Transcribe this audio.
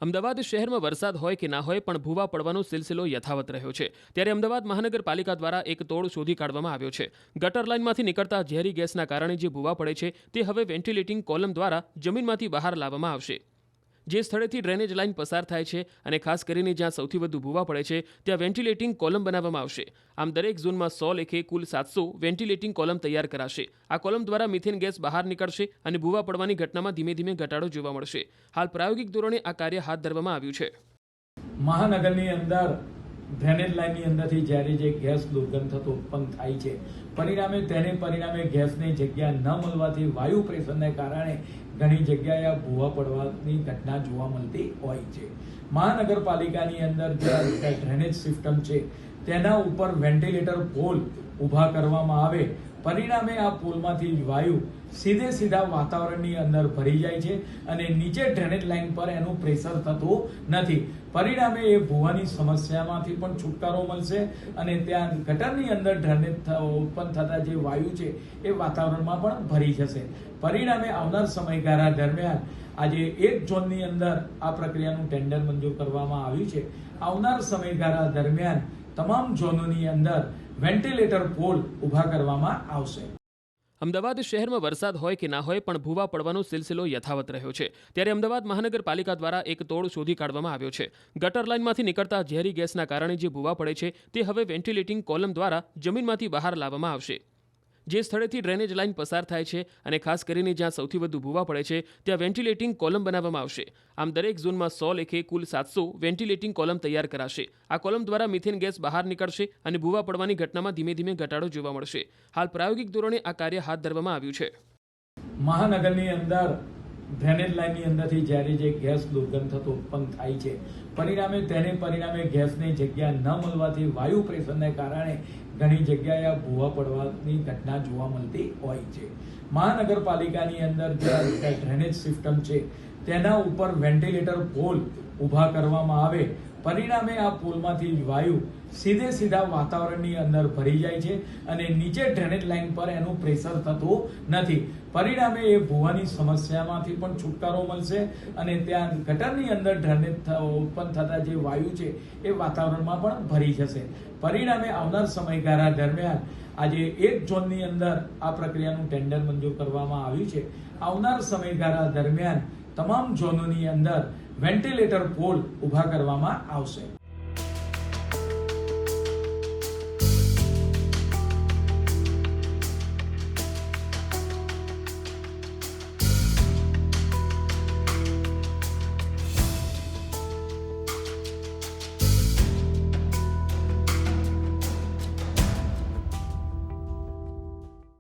અમદાવાદ શહેરમાં વરસાદ હોય કે ના હોય પણ ભૂવા પડવાનો સિલસિલો યથાવત રહ્યો છે। ત્યારે અમદાવાદ મહાનગરપાલિકા દ્વારા એક તોડ શોધી કાઢવામાં આવ્યો છે। ગટર લાઇનમાંથી નીકળતા ઝેરી ગેસના કારણે જે ભૂવા પડે છે તે હવે વેન્ટિલેટિંગ કોલમ દ્વારા જમીનમાંથી બહાર લાવવામાં આવશે। જે સ્થળેથી ડ્રેનેજ લાઇન પસાર થાય છે અને ખાસ કરીને જ્યાં સૌથી વધુ ભૂવા પડે છે ત્યાં વેન્ટિલેટિંગ કોલમ બનાવવામાં આવશે। આમ દરેક ઝોનમાં 100 લેખે કુલ 700 વેન્ટિલેટિંગ કોલમ તૈયાર કરાશે। આ કોલમ દ્વારા મિથેન ગેસ બહાર નીકળશે અને ભૂવા પડવાની ઘટનામાં ધીમે ધીમે ઘટાડો જોવા મળશે। હાલ પ્રાયોગિક ધોરણે આ કાર્ય હાથ ધરવામાં આવ્યું છે। મહાનગરની અંદર ડ્રેનેજ લાઇનની અંદરથી જ્યારે જે ગેસ દુર્ગંધ થતો ઉત્પન્ન થાય છે, પરિણામે ગેસની જગ્યા ન મળવાથી વાયુ પ્રેશરને કારણે ઘણી જગ્યાએ આ ભૂવા પડવાની ઘટના જોવા મળતી હોય છે। મહાનગરપાલિકાની અંદર જે ડ્રેનેજ સિસ્ટમ છે તેના ઉપર વેન્ટિલેટર પોલ ઊભા કરવામાં આવે, પરિણામે આ પોલમાંથી વાયુ સીધા વાતાવરણની અંદર ભરી જાય છે અને નીચે ડ્રેનેજ લાઇન પર એનું પ્રેશર થતું નથી। પરિણામે એ ભૂવાની સમસ્યામાંથી પણ છુટકારો મળશે અને ત્યાં ગટરની અંદર ડ્રેનેજ ઉત્પન્ન થતા જે વાયુ છે એ વાતાવરણમાં પણ ભરી જશે। પરિણામે આવનાર સમયગાળા દરમિયાન આજે એક ઝોનની અંદર આ પ્રક્રિયાનું ટેન્ડર મંજૂર કરવામાં આવ્યું છે। આવનાર સમયગાળા દરમિયાન તમામ ઝોનોની અંદર વેન્ટિલેટર પોલ ઊભા કરવામાં આવશે। અમદાવાદ શહેરમાં વરસાદ હોય કે ના હોય પણ ભૂવા પડવાનો સિલસિલો યથાવત રહ્યો છે। ત્યારે અમદાવાદ મહાનગરપાલિકા દ્વારા એક તોડ શોધી કાઢવામાં આવ્યો છે। ગટર લાઇનમાંથી નીકળતા ઝેરી ગેસના કારણે જે ભૂવા પડે છે તે હવે વેન્ટિલેટિંગ કોલમ દ્વારા જમીનમાંથી બહાર લાવવામાં આવશે। જે સ્થળેથી ડ્રેનેજ લાઇન પસાર થાય છે અને ખાસ કરીને જ્યાં સૌથી વધુ ભૂવા પડે છે ત્યાં વેન્ટિલેટિંગ કોલમ બનાવવામાં આવશે। આમ દરેક ઝોનમાં 100 લેખે કુલ 700 વેન્ટિલેટિંગ કોલમ તૈયાર કરાશે। આ કોલમ દ્વારા મિથેન ગેસ બહાર નીકળશે અને ભૂવા પડવાની ઘટનામાં ધીમે ધીમે ઘટાડો જોવા મળશે। હાલ પ્રાયોગિક ધોરણે આ કાર્ય હાથ ધરવામાં આવ્યું છે। મહાનગરની અંદર ડ્રેનેજ લાઇનની અંદરથી જ્યારે જે ગેસ દુર્ગંધ થતો ઉત્પન્ન થાય છે, પરિણામે ગેસની જગ્યા ન મળવાથી વાયુ પ્રેશરને કારણે ઘણી જગ્યાએ આ ભૂવા પડવાની ઘટના જોવા મળતી હોય છે। મહાનગરપાલિકાની અંદર જે ડ્રેનેજ સિસ્ટમ છે તેના ઉપર વેન્ટિલેટર પોલ ઊભા કરવામાં આવે, પરિણામે આ પોલમાંથી વાયુ સીધા વાતાવરણની અંદર ભરી જાય છે અને નીચે ડ્રેનેજ લાઇન પર એનું પ્રેશર થતું નથી। પરિણામે એ ભૂવાની સમસ્યામાંથી પણ છુટકારો મળશે અને ત્યાં ગટરની અંદર ડ્રેનેજ ઉત્પન્ન થતા જે વાયુ છે એ વાતાવરણમાં પણ ભરી જશે। પરિણામે આવનાર સમયગાળા દરમિયાન આજે એક ઝોનની અંદર આ પ્રક્રિયાનું ટેન્ડર મંજૂર કરવામાં આવ્યું છે। આવનાર સમયગાળા દરમિયાન તમામ ઝોનોની અંદર વેન્ટિલેટર પોલ ઊભા કરવામાં આવશે।